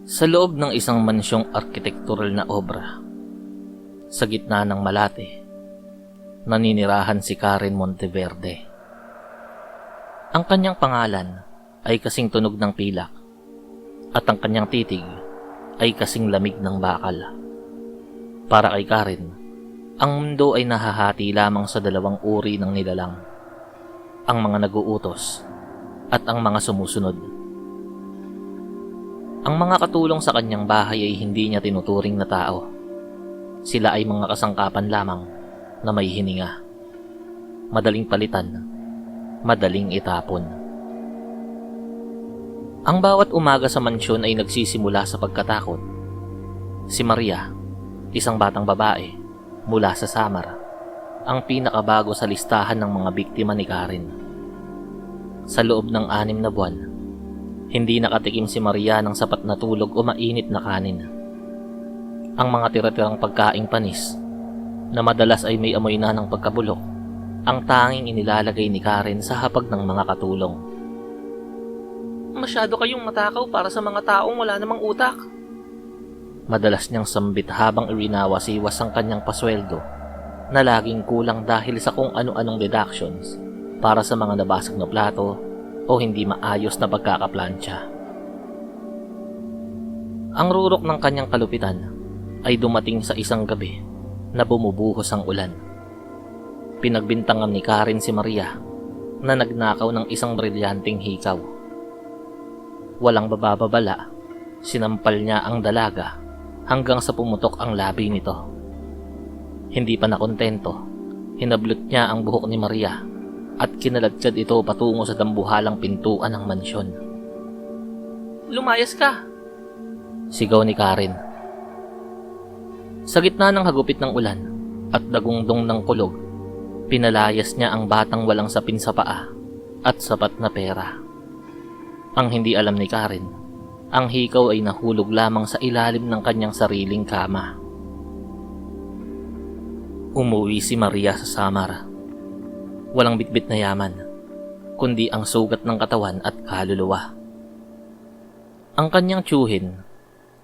Sa loob ng isang mansyong arkitektural na obra, sa gitna ng Malate, naninirahan si Karen Monteverde. Ang kanyang pangalan ay kasing tunog ng pilak at ang kanyang titig ay kasing lamig ng bakal. Para kay Karen, ang mundo ay nahahati lamang sa dalawang uri ng nilalang, ang mga nag-uutos at ang mga sumusunod. Ang mga katulong sa kanyang bahay ay hindi niya tinuturing na tao. Sila ay mga kasangkapan lamang na may hininga. Madaling palitan, madaling itapon. Ang bawat umaga sa mansyon ay nagsisimula sa pagkatakot. Si Maria, isang batang babae mula sa Samar, ang pinakabago sa listahan ng mga biktima ni Karen. Sa loob ng 6 na buwan, hindi nakatikim si Maria ng sapat na tulog o mainit na kanin. Ang mga tira-tirang pagkaing panis, na madalas ay may amoy na ng pagkabulok, ang tanging inilalagay ni Karen sa hapag ng mga katulong. Masyado kayong matakaw para sa mga taong wala namang utak. Madalas niyang sambit habang irinawas-iwas ang kanyang pasweldo na laging kulang dahil sa kung ano-anong deductions para sa mga nabasag na plato o hindi maayos na pagkakaplantsa. Ang rurok ng kanyang kalupitan ay dumating sa isang gabi na bumubuhos ang ulan. Pinagbintangan ni Karen si Maria na nagnakaw ng isang brilyanteng hikaw. Walang bababala, sinampal niya ang dalaga hanggang sa pumutok ang labi nito. Hindi pa nakontento, hinablot niya ang buhok ni Maria at kinaladsad ito patungo sa dambuhalang pintuan ng mansyon. Lumayas ka! Sigaw ni Karen. Sa gitna ng hagupit ng ulan at dagungdong ng kulog, pinalayas niya ang batang walang sapin sa paa at sapat na pera. Ang hindi alam ni Karen, ang hikaw ay nahulog lamang sa ilalim ng kanyang sariling kama. Umuwi si Maria sa Samar. Walang bitbit na yaman, kundi ang sugat ng katawan at kaluluwa. Ang kanyang tiyuhin,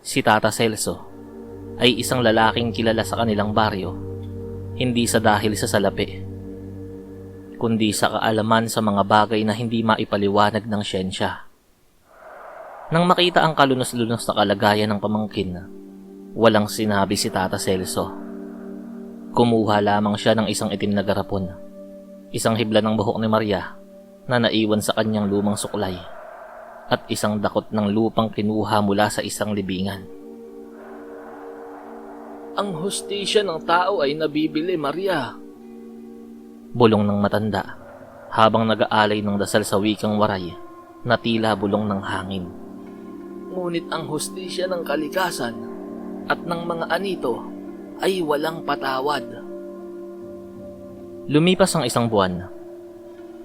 si Tata Celso, ay isang lalaking kilala sa kanilang baryo, hindi sa dahil sa salapi, kundi sa kaalaman sa mga bagay na hindi maipaliwanag ng siyensya. Nang makita ang kalunos-lunos na kalagayan ng pamangkin, walang sinabi si Tata Celso. Kumuha lamang siya ng isang itim na garapon, isang hibla ng buhok ni Maria na naiwan sa kanyang lumang suklay, at isang dakot ng lupang kinuha mula sa isang libingan. Ang hustisya ng tao ay nabibili, Maria. Bulong ng matanda habang nag-aalay ng dasal sa wikang waray na tila bulong ng hangin. Ngunit ang hustisya ng kalikasan at ng mga anito ay walang patawad. Lumipas ang 1 buwan.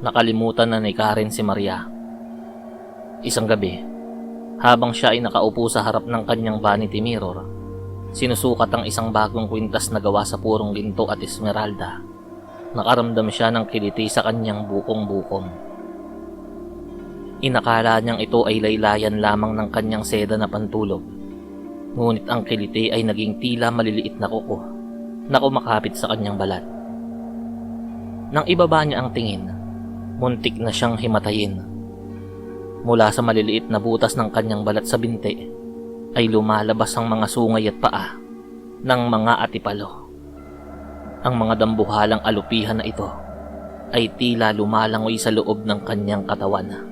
Nakalimutan na ni Karen si Maria. Isang gabi, habang siya ay nakaupo sa harap ng kanyang vanity mirror, sinusukat ang isang bagong kwintas na gawa sa purong ginto at esmeralda. Nakaramdam siya ng kiliti sa kanyang bukong-bukom. Inakala niyang ito ay laylayan lamang ng kanyang seda na pantulog. Ngunit ang kiliti ay naging tila maliliit na kuko na kumakapit sa kanyang balat. Nang ibaba niya ang tingin, muntik na siyang himatayin. Mula sa maliliit na butas ng kanyang balat sa binti, ay lumalabas ang mga sungay at paa ng mga atipalo. Ang mga dambuhalang alupihan na ito ay tila lumalangoy sa loob ng kanyang katawan.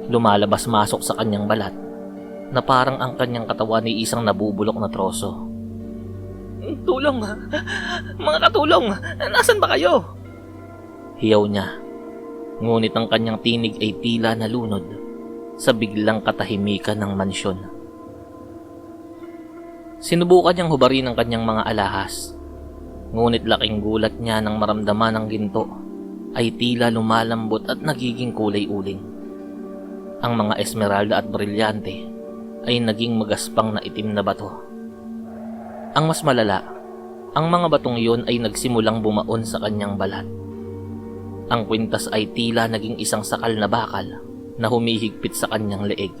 Lumalabas-masok sa kanyang balat na parang ang kanyang katawan ay isang nabubulok na troso. Tulong! Mga katulong! Nasaan ba kayo? Hiyaw niya, ngunit ang kanyang tinig ay tila nalunod sa biglang katahimikan ng mansyon. Sinubukan niyang hubarin ang kanyang mga alahas, ngunit laking gulat niya nang maramdaman ng ginto ay tila lumalambot at nagiging kulay uling. Ang mga esmeralda at brilyante ay naging magaspang na itim na bato. Ang mas malala, ang mga batong iyon ay nagsimulang bumaon sa kanyang balat. Ang kwintas ay tila naging isang sakal na bakal na humihigpit sa kanyang leeg.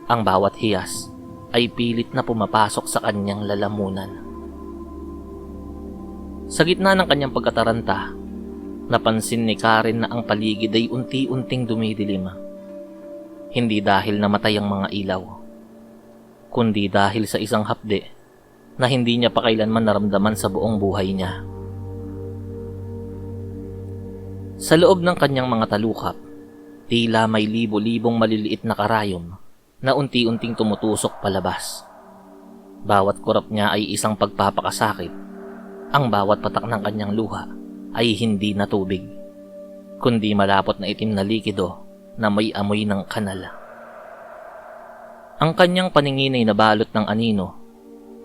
Ang bawat hiyas ay pilit na pumapasok sa kanyang lalamunan. Sa gitna ng kanyang pagkataranta, napansin ni Karen na ang paligid ay unti-unting dumidilim. Hindi dahil namatay ang mga ilaw, kundi dahil sa isang hapde na hindi niya pa kailanman naramdaman sa buong buhay niya. Sa loob ng kanyang mga talukap, tila may libo-libong maliliit na karayom na unti-unting tumutusok palabas. Bawat kurap niya ay isang pagpapakasakit. Ang bawat patak ng kanyang luha ay hindi na tubig, kundi malapot na itim na likido na may amoy ng kanal. Ang kanyang paningin ay nabalot ng anino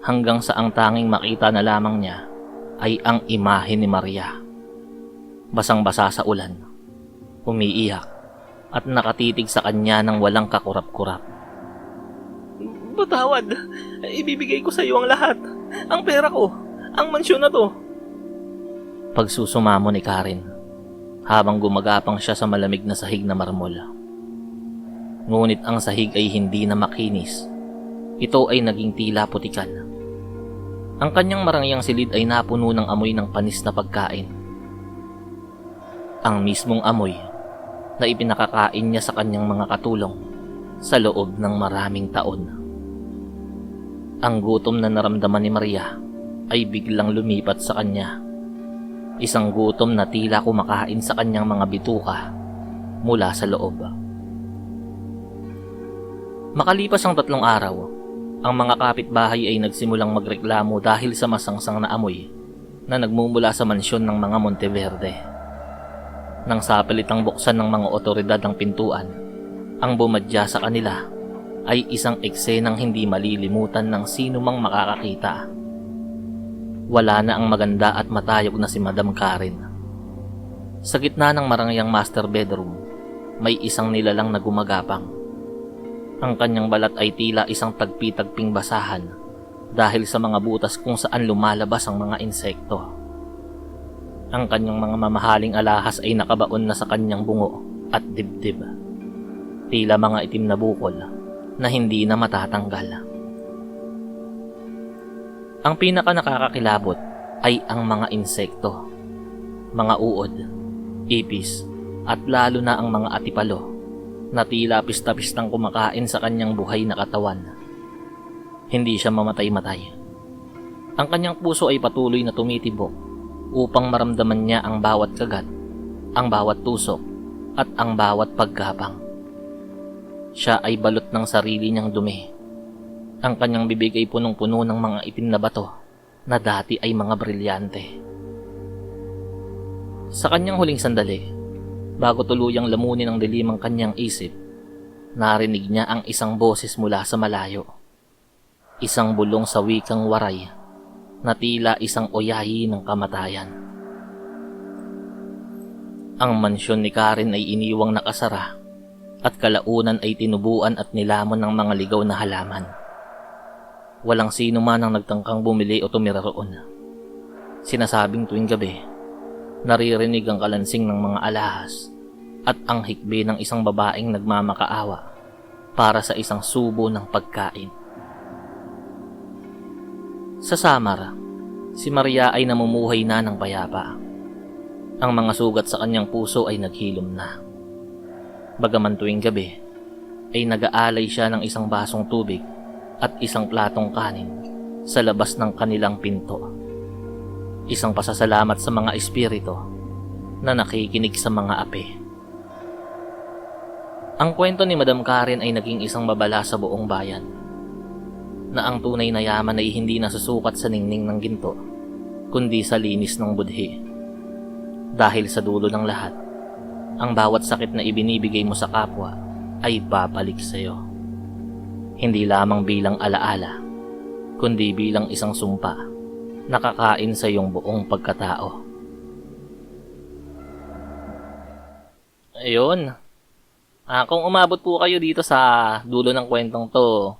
hanggang sa ang tanging makita na lamang niya ay ang imahe ni Maria. Basang-basa sa ulan, umiiyak at nakatitig sa kanya ng walang kakurap-kurap. "Patawad, ibibigay ko sa iyo ang lahat. Ang pera ko, ang mansyon na to." Pagsusumamo ni Karen habang gumagapang siya sa malamig na sahig na marmol. Ngunit ang sahig ay hindi na makinis. Ito ay naging tila putikan. Ang kanyang marangyang silid ay napuno ng amoy ng panis na pagkain. Ang mismong amoy na ipinakakain niya sa kanyang mga katulong sa loob ng maraming taon. Ang gutom na naramdaman ni Maria ay biglang lumipat sa kanya. Isang gutom na tila kumakain sa kanyang mga bituka mula sa loob. Makalipas ang 3 araw, ang mga kapitbahay ay nagsimulang magreklamo dahil sa masangsang na amoy na nagmumula sa mansyon ng mga Monteverde. Nang sapilitang buksan ng mga otoridad ang pintuan, ang bumadya sa kanila ay isang eksenang hindi malilimutan ng sino mang makakakita. Wala na ang maganda at matayog na si Madam Karen. Sa gitna ng marangyang master bedroom, may isang nilalang na gumagapang. Ang kanyang balat ay tila isang tagpi-tagping basahan dahil sa mga butas kung saan lumalabas ang mga insekto. Ang kanyang mga mamahaling alahas ay nakabaon na sa kanyang bungo at dibdib. Tila mga itim na bukol na hindi na matatanggal. Ang pinaka nakakakilabot ay ang mga insekto, mga uod, ipis, at lalo na ang mga atipalo na tila pista-pistang kumakain sa kanyang buhay na katawan. Hindi siya mamatay-matay. Ang kanyang puso ay patuloy na tumitibok upang maramdaman niya ang bawat kagat, ang bawat tusok, at ang bawat paggapang. Siya ay balot ng sarili niyang dumi. Ang kanyang bibig ay punong-puno ng mga itim na bato na dati ay mga brilyante. Sa kanyang huling sandali, bago tuluyang lamunin ang dilim ang kanyang isip, narinig niya ang isang boses mula sa malayo. Isang bulong sa wikang waray na tila isang oyayi ng kamatayan. Ang mansyon ni Karen ay iniwang nakasara at kalaunan ay tinubuan at nilamon ng mga ligaw na halaman. Walang sino man ang nagtangkang bumili o tumira roon. Sinasabing tuwing gabi, naririnig ang kalansing ng mga alahas at ang hikbi ng isang babaeng nagmamakaawa para sa isang subo ng pagkain. Sa Samar, si Maria ay namumuhay na ng payapa. Ang mga sugat sa kanyang puso ay naghilom na. Bagaman tuwing gabi, ay nag-aalay siya ng isang basong tubig at isang platong kanin sa labas ng kanilang pinto. Isang pasasalamat sa mga espiritu na nakikinig sa mga api. Ang kwento ni Madam Karen ay naging isang babala sa buong bayan, na ang tunay na yaman ay hindi nasusukat sa ningning ng ginto, kundi sa linis ng budhi. Dahil sa dulo ng lahat, ang bawat sakit na ibinibigay mo sa kapwa ay babalik sa iyo. Hindi lamang bilang alaala, kundi bilang isang sumpa na kakain sa iyong buong pagkatao. Ayun. Kung umabot po kayo dito sa dulo ng kwentong to,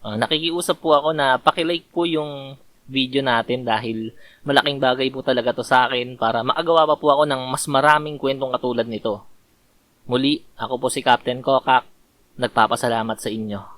nakikiusap po ako na pakilike po yung video natin dahil malaking bagay po talaga to sa akin para makagawa pa po ako ng mas maraming kwentong katulad nito. Muli, ako po si Captain Kokak. Nagpapasalamat sa inyo.